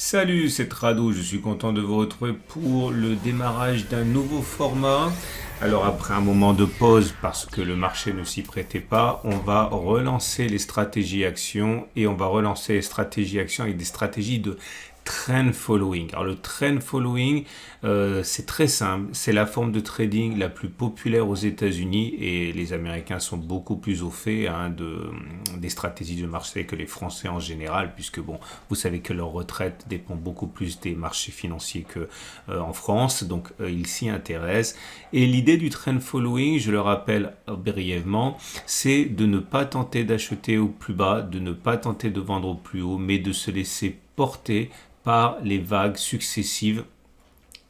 Salut, c'est Rado, je suis content de vous retrouver pour le démarrage d'un nouveau format. Alors après un moment de pause parce que le marché ne s'y prêtait pas, on va relancer les stratégies actions et on va relancer les stratégies actions avec des stratégies de trend following. Alors le trend following, c'est très simple, c'est la forme de trading la plus populaire aux États-Unis et les Américains sont beaucoup plus au fait des stratégies de marché que les Français en général, puisque bon, vous savez que leur retraite dépend beaucoup plus des marchés financiers que en France, donc ils s'y intéressent. Et l'idée du trend following, je le rappelle brièvement, c'est de ne pas tenter d'acheter au plus bas, de ne pas tenter de vendre au plus haut, mais de se laisser porter par les vagues successives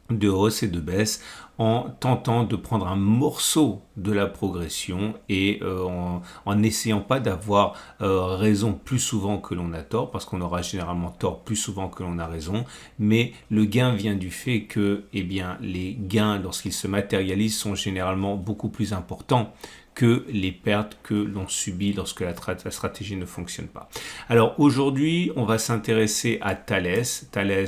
de hausse et de baisse en tentant de prendre un morceau de la progression et en n'essayant pas d'avoir raison plus souvent que l'on a tort, parce qu'on aura généralement tort plus souvent que l'on a raison, mais le gain vient du fait que les gains, lorsqu'ils se matérialisent, sont généralement beaucoup plus importants que les pertes que l'on subit lorsque la stratégie ne fonctionne pas. Alors aujourd'hui, on va s'intéresser à Thales. Thales,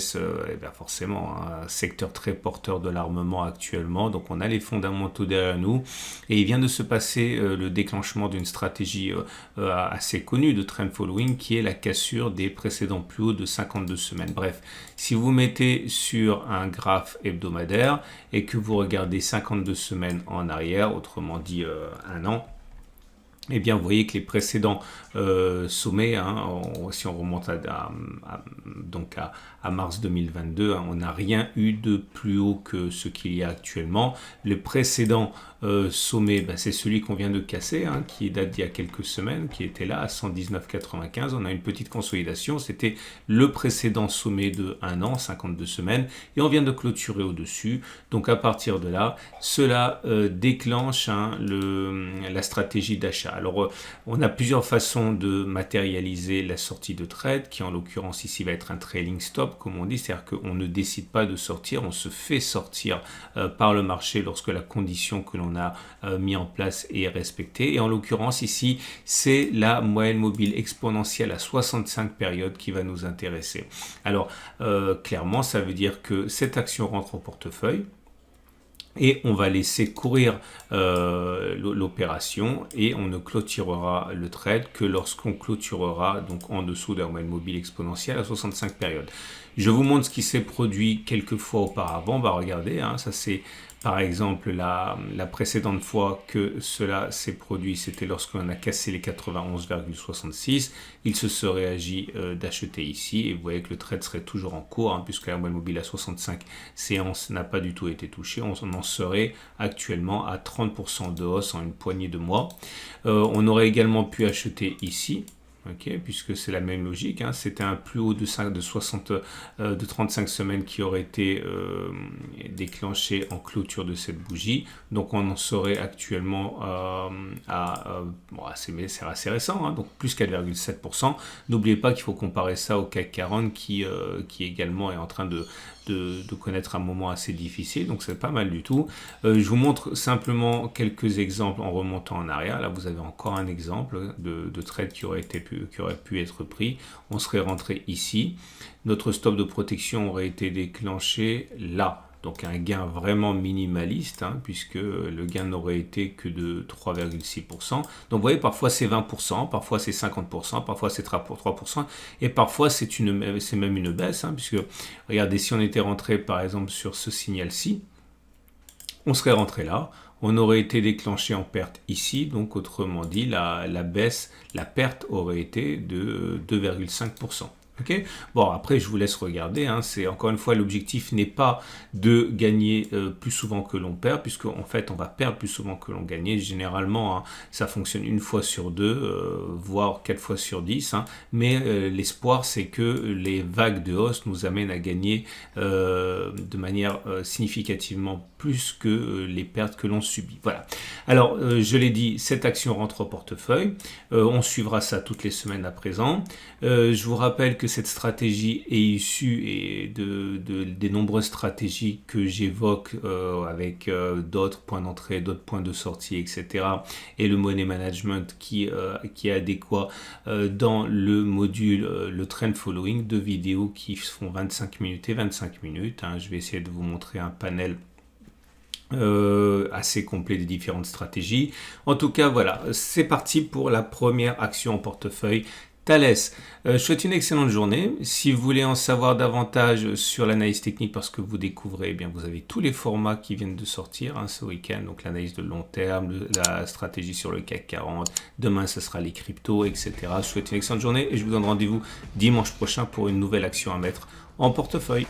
forcément, un secteur très porteur de l'armement actuellement. Donc on a les fondamentaux derrière nous. Et il vient de se passer le déclenchement d'une stratégie assez connue de trend following qui est la cassure des précédents plus hauts de 52 semaines. Bref, si vous mettez sur un graphe hebdomadaire et que vous regardez 52 semaines en arrière, autrement dit un an, eh bien, vous voyez que les précédents sommets, si on remonte à mars 2022, on n'a rien eu de plus haut que ce qu'il y a actuellement. Le précédent sommet, c'est celui qu'on vient de casser, qui date d'il y a quelques semaines, qui était là à 119,95. On a une petite consolidation. C'était le précédent sommet de 1 an, 52 semaines, et on vient de clôturer au-dessus. Donc à partir de là, cela déclenche la stratégie d'achat. Alors, on a plusieurs façons de matérialiser la sortie de trade, qui en l'occurrence ici va être un trailing stop, comme on dit, c'est-à-dire qu'on ne décide pas de sortir, on se fait sortir par le marché lorsque la condition que l'on a mis en place est respectée. Et en l'occurrence ici, c'est la moyenne mobile exponentielle à 65 périodes qui va nous intéresser. Alors, clairement, ça veut dire que cette action rentre au portefeuille. Et on va laisser courir l'opération et on ne clôturera le trade que lorsqu'on clôturera donc en dessous de la moyenne mobile exponentielle à 65 périodes. Je vous montre ce qui s'est produit quelques fois auparavant. On va regarder, ça c'est par exemple la précédente fois que cela s'est produit, c'était lorsqu'on a cassé les 91,66. Il se serait agi d'acheter ici et vous voyez que le trade serait toujours en cours puisque la moyenne mobile à 65 séances n'a pas du tout été touchée. On en serait actuellement à 30% de hausse en une poignée de mois. On aurait également pu acheter ici. Puisque c'est la même logique, c'était un plus haut de 35 semaines qui aurait été déclenché en clôture de cette bougie. Donc on en serait actuellement c'est assez récent, donc plus 4,7%. N'oubliez pas qu'il faut comparer ça au CAC 40 qui également est en train de connaître un moment assez difficile, donc c'est pas mal du tout. Je vous montre simplement quelques exemples en remontant en arrière. Là vous avez encore un exemple de trade qui aurait pu être pris. On serait rentré ici, notre stop de protection aurait été déclenché là. Donc un gain vraiment minimaliste, puisque le gain n'aurait été que de 3,6%. Donc vous voyez, parfois c'est 20%, parfois c'est 50%, parfois c'est 3%, et parfois c'est même une baisse, puisque regardez, si on était rentré par exemple sur ce signal-ci, on serait rentré là, on aurait été déclenché en perte ici, donc autrement dit, la perte aurait été de 2,5%. Bon, après je vous laisse regarder, c'est encore une fois, l'objectif n'est pas de gagner plus souvent que l'on perd, puisque en fait on va perdre plus souvent que l'on gagne. Généralement ça fonctionne une fois sur deux, voire 4 fois sur 10, mais l'espoir c'est que les vagues de hausse nous amènent à gagner de manière significativement plus que les pertes que l'on subit. Voilà. Alors je l'ai dit, cette action rentre au portefeuille, on suivra ça toutes les semaines à présent. Je vous rappelle que que cette stratégie est issue des nombreuses stratégies que j'évoque avec d'autres points d'entrée, d'autres points de sortie, etc. Et le money management qui est adéquat dans le module, le trend following, 2 vidéos qui font 25 minutes et 25 minutes. Je vais essayer de vous montrer un panel assez complet des différentes stratégies. En tout cas, voilà, c'est parti pour la première action en portefeuille. Thales, je souhaite une excellente journée. Si vous voulez en savoir davantage sur l'analyse technique, parce que vous découvrez, eh bien, vous avez tous les formats qui viennent de sortir ce week-end, donc l'analyse de long terme, la stratégie sur le CAC 40, demain ce sera les cryptos, etc. Je souhaite une excellente journée et je vous donne rendez-vous dimanche prochain pour une nouvelle action à mettre en portefeuille.